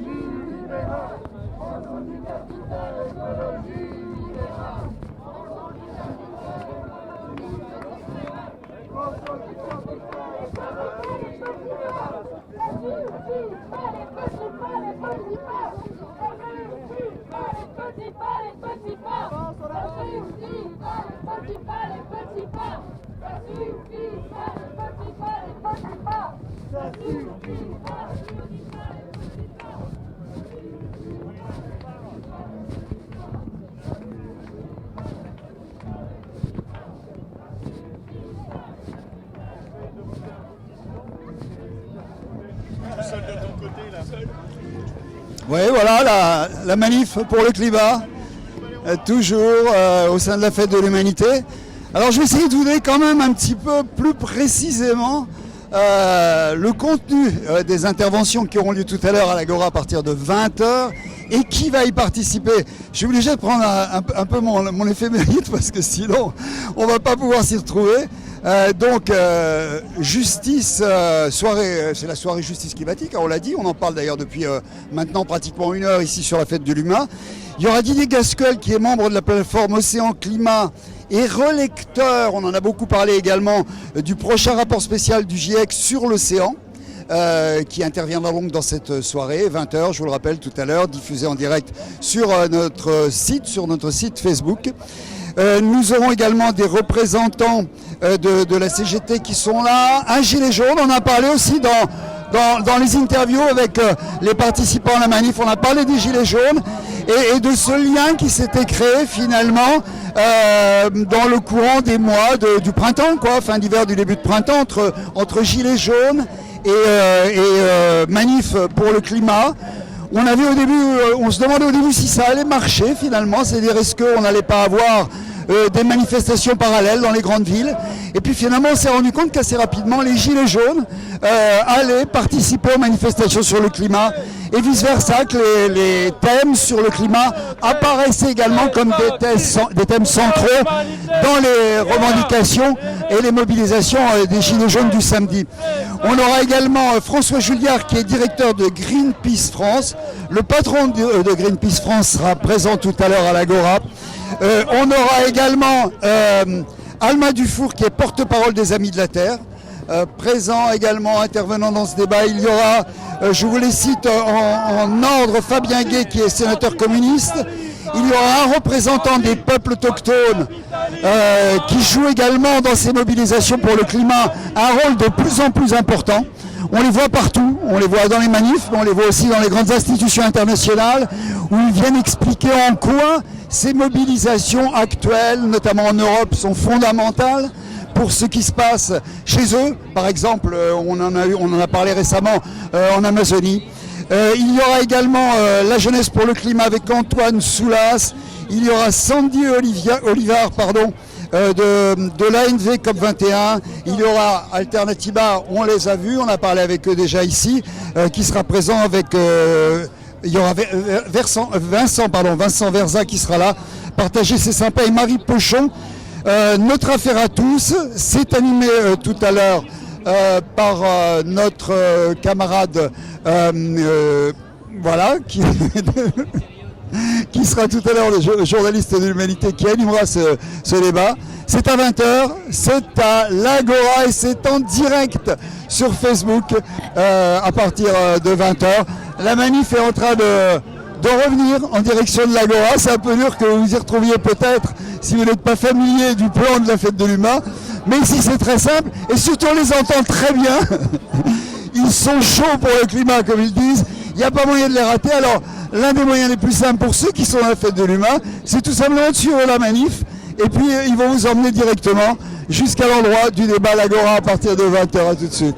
I: libérale. Pensons du capital, écologie libérale. Pensons du capital, écologie libérale.
G: Seul de ton côté là.
A: Oui, voilà la manif pour le climat, toujours au sein de la fête de l'humanité. Alors je vais essayer de vous donner quand même un petit peu plus précisément le contenu des interventions qui auront lieu tout à l'heure à l'Agora à partir de 20h et qui va y participer. Je suis obligé de prendre un peu mon éphémérite parce que sinon on va pas pouvoir s'y retrouver. Justice, soirée, c'est la soirée justice climatique, on l'a dit, on en parle d'ailleurs depuis maintenant pratiquement 1 heure ici sur la fête de l'humain. Il y aura Didier Gasquel qui est membre de la plateforme Océan Climat et relecteur, on en a beaucoup parlé également, du prochain rapport spécial du GIEC sur l'océan. Qui interviendra donc dans cette soirée, 20h, je vous le rappelle tout à l'heure, diffusée en direct sur notre site Facebook. Nous aurons également des représentants de la CGT qui sont là, un gilet jaune, on a parlé aussi dans les interviews avec les participants à la manif, on a parlé des gilets jaunes et de ce lien qui s'était créé finalement dans le courant des mois du printemps, fin d'hiver, du début de printemps, entre gilets jaunes et manif pour le climat. On se demandait au début si ça allait marcher finalement, c'est-à-dire est-ce qu'on n'allait pas avoir des manifestations parallèles dans les grandes villes. Et puis finalement on s'est rendu compte qu'assez rapidement les gilets jaunes allaient participer aux manifestations sur le climat et vice-versa, que les thèmes sur le climat apparaissaient également comme des thèmes centraux dans les revendications et les mobilisations des gilets jaunes du samedi. On aura également François Julliard qui est directeur de Greenpeace France. Le patron de Greenpeace France sera présent tout à l'heure à l'Agora. On aura également Alma Dufour qui est porte-parole des Amis de la Terre. Présent également, intervenant dans ce débat, il y aura, je vous les cite en ordre, Fabien Gay qui est sénateur communiste. Il y aura un représentant des peuples autochtones qui joue également dans ces mobilisations pour le climat un rôle de plus en plus important. On les voit partout, on les voit dans les manifs, mais on les voit aussi dans les grandes institutions internationales où ils viennent expliquer en quoi ces mobilisations actuelles, notamment en Europe, sont fondamentales pour ce qui se passe chez eux. Par exemple, on en a parlé récemment en Amazonie. Il y aura également la jeunesse pour le climat avec Antoine Soulas. Il y aura Sandy Olivard, de l'ANV COP21. Il y aura Alternativa, on les a vus, on a parlé avec eux déjà ici, qui sera présent avec... il y aura Vincent Verza qui sera là, partager, c'est sympa, et Marie Pochon. Notre affaire à tous, c'est animé tout à l'heure par notre camarade qui sera tout à l'heure le journaliste de l'Humanité qui animera ce débat. C'est à 20h, c'est à l'Agora et c'est en direct sur Facebook à partir de 20h. La manif est en train de revenir en direction de l'Agora. C'est un peu dur que vous vous y retrouviez peut-être si vous n'êtes pas familier du plan de la fête de l'humain. Mais ici c'est très simple et surtout on les entend très bien. Ils sont chauds pour le climat comme ils disent. Il n'y a pas moyen de les rater. Alors l'un des moyens les plus simples pour ceux qui sont à la fête de l'humain, c'est tout simplement de suivre la manif. Et puis ils vont vous emmener directement jusqu'à l'endroit du débat à l'Agora à partir de 20h. À tout de suite.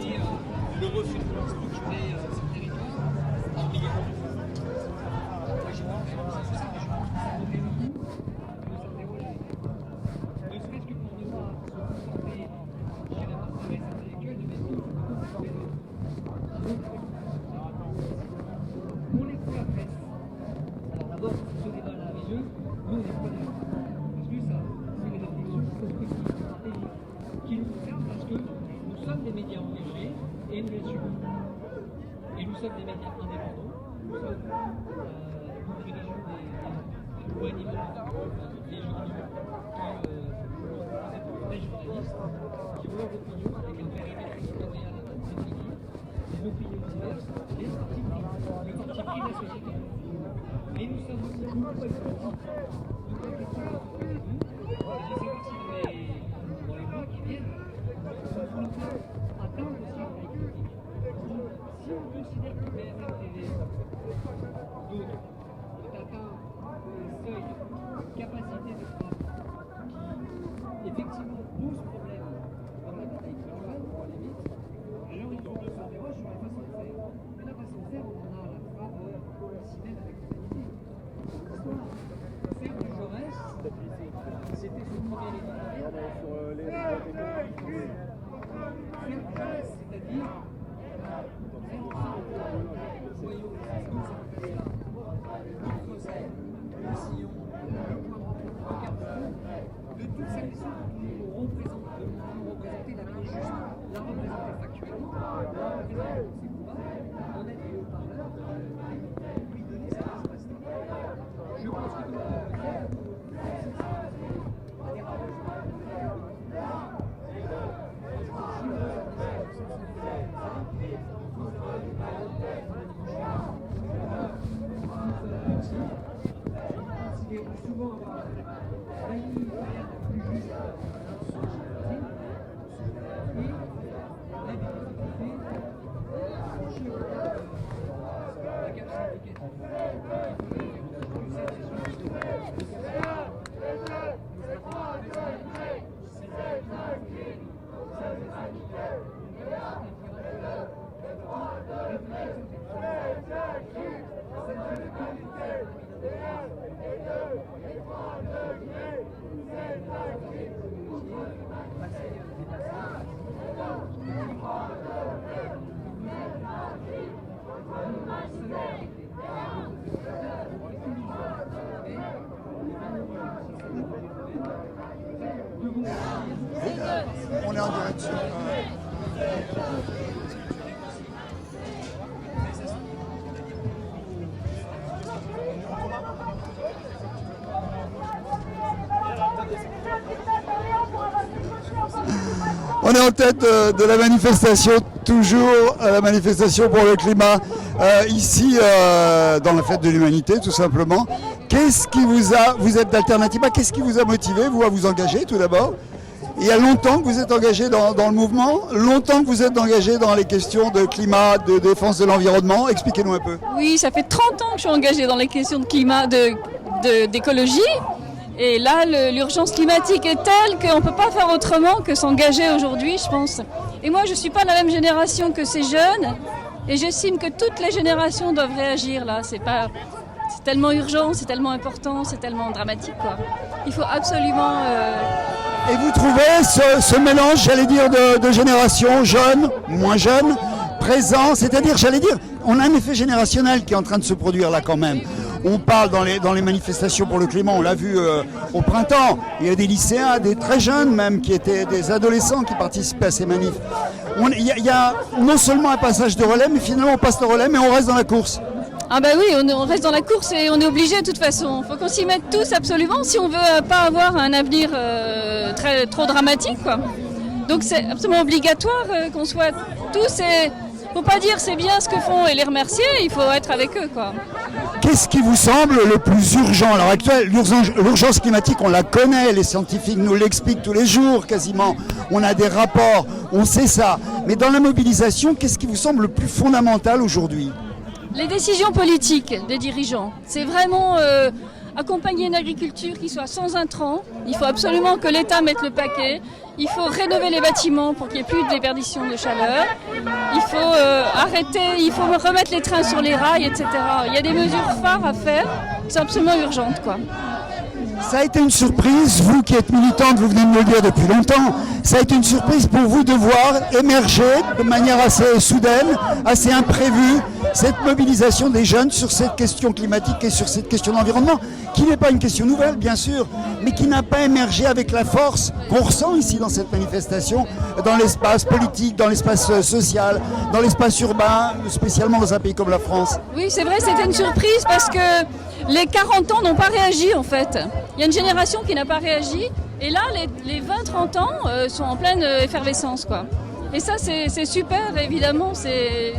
I: C'est-à-dire
J: toutes ces questions nous représentent la cause juste, la représenter factuellement, la représenter dans ses combats, en être le haut-parleur, lui donner cet espace-là. Je pense que souvent
A: On est en direct sur... On est en tête de la manifestation, toujours la manifestation pour le climat, ici dans la fête de l'humanité tout simplement. Qu'est-ce qui vous êtes d'Alternativa, qu'est-ce qui vous a motivé, vous, à vous engager tout d'abord? Il y a longtemps que vous êtes engagé dans le mouvement, longtemps que vous êtes engagé dans les questions de climat, de défense de l'environnement. Expliquez-nous un peu.
K: Oui, ça fait 30 ans que je suis engagée dans les questions de climat, d'écologie. Et là, l'urgence climatique est telle qu'on ne peut pas faire autrement que s'engager aujourd'hui, je pense. Et moi, je ne suis pas de la même génération que ces jeunes. Et j'estime que toutes les générations doivent réagir là. C'est tellement urgent, c'est tellement important, c'est tellement dramatique, quoi. Il faut absolument...
A: Et vous trouvez ce mélange, j'allais dire, de générations jeunes, moins jeunes, présents, c'est-à-dire, j'allais dire, on a un effet générationnel qui est en train de se produire là quand même. On parle dans les manifestations pour le climat, on l'a vu au printemps, il y a des lycéens, des très jeunes même, qui étaient des adolescents qui participaient à ces manifs. Il y a non seulement un passage de relais, mais finalement on passe le relais, mais on reste dans la course.
K: Ah bah oui, on reste dans la course et on est obligé de toute façon. Il faut qu'on s'y mette tous absolument si on veut pas avoir un avenir trop dramatique, quoi. Donc c'est absolument obligatoire qu'on soit tous et faut pas dire c'est bien ce que font et les remercier, il faut être avec eux, quoi.
A: Qu'est-ce qui vous semble le plus urgent à l'heure actuelle? L'urgence climatique, on la connaît, les scientifiques nous l'expliquent tous les jours quasiment. On a des rapports, on sait ça. Mais dans la mobilisation, qu'est-ce qui vous semble le plus fondamental aujourd'hui?
K: Les décisions politiques des dirigeants, c'est vraiment accompagner une agriculture qui soit sans intrants. Il faut absolument que l'État mette le paquet. Il faut rénover les bâtiments pour qu'il n'y ait plus de déperdition de chaleur. Il faut arrêter, il faut remettre les trains sur les rails, etc. Il y a des mesures phares à faire, c'est absolument urgent, quoi.
A: Ça a été une surprise, vous qui êtes militante, vous venez de me le dire depuis longtemps, ça a été une surprise pour vous de voir émerger de manière assez soudaine, assez imprévue, cette mobilisation des jeunes sur cette question climatique et sur cette question d'environnement, qui n'est pas une question nouvelle bien sûr, mais qui n'a pas émergé avec la force qu'on ressent ici dans cette manifestation, dans l'espace politique, dans l'espace social, dans l'espace urbain, spécialement dans un pays comme la France.
K: Oui, c'est vrai, c'était une surprise parce que les 40 ans n'ont pas réagi en fait. Il y a une génération qui n'a pas réagi et là les 20-30 ans sont en pleine effervescence, quoi. Et ça c'est super, évidemment, c'est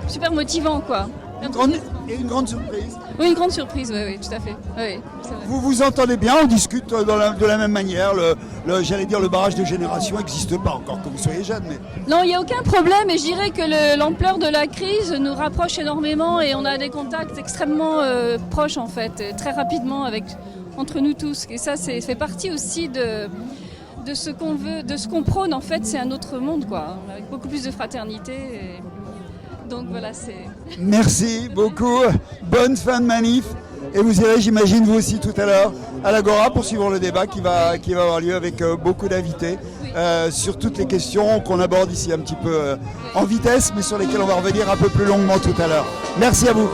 K: super motivant, quoi.
A: Une grande surprise.
K: Oui, une grande surprise, oui, tout à fait. Oui,
A: vous vous entendez bien, on discute de la même manière, j'allais dire le barrage de génération n'existe pas encore que vous soyez jeune. Mais...
K: Non, il n'y a aucun problème et je dirais que l'ampleur de la crise nous rapproche énormément et on a des contacts extrêmement proches en fait, très rapidement entre nous tous. Et ça, fait partie aussi de ce qu'on veut, de ce qu'on prône en fait, c'est un autre monde, quoi, avec beaucoup plus de fraternité. Donc voilà, c'est...
A: Merci beaucoup, bonne fin de manif. Et vous irez, j'imagine, vous aussi tout à l'heure à l'Agora pour suivre le débat qui va avoir lieu avec beaucoup d'invités sur toutes les questions qu'on aborde ici un petit peu en vitesse, mais sur lesquelles on va revenir un peu plus longuement tout à l'heure. Merci à vous.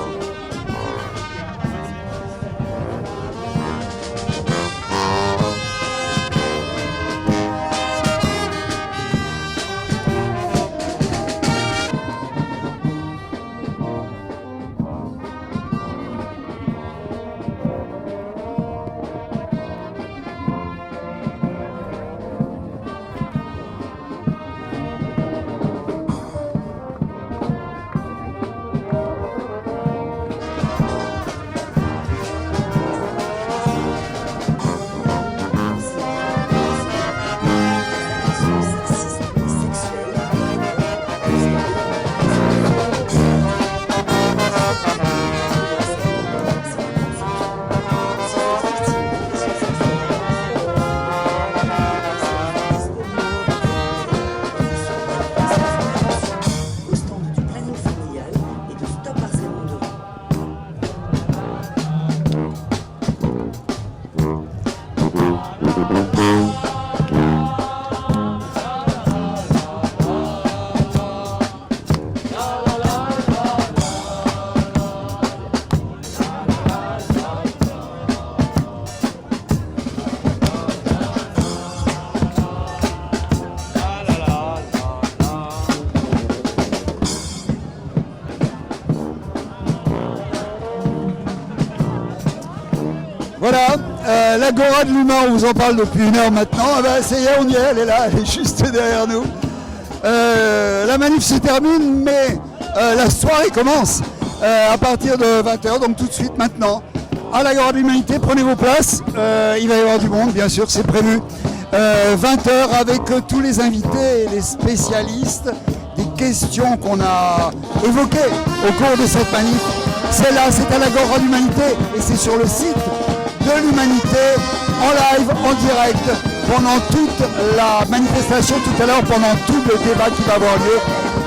A: Voilà, l'Agora de l'humain, on vous en parle depuis 1 heure maintenant. Ah ben, ça y est, on y est, elle est là, elle est juste derrière nous. La manif se termine, mais la soirée commence à partir de 20h, donc tout de suite maintenant. À l'Agora de l'Humanité, prenez vos places. Il va y avoir du monde, bien sûr, c'est prévu. 20h avec tous les invités et les spécialistes des questions qu'on a évoquées au cours de cette manif. C'est là, c'est à l'Agora de l'Humanité et c'est sur le site de l'Humanité en live, en direct, pendant toute la manifestation, tout à l'heure, pendant tout le débat qui va avoir lieu,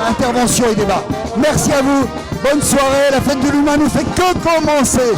A: intervention et débat. Merci à vous, bonne soirée, la fête de l'humain ne fait que commencer.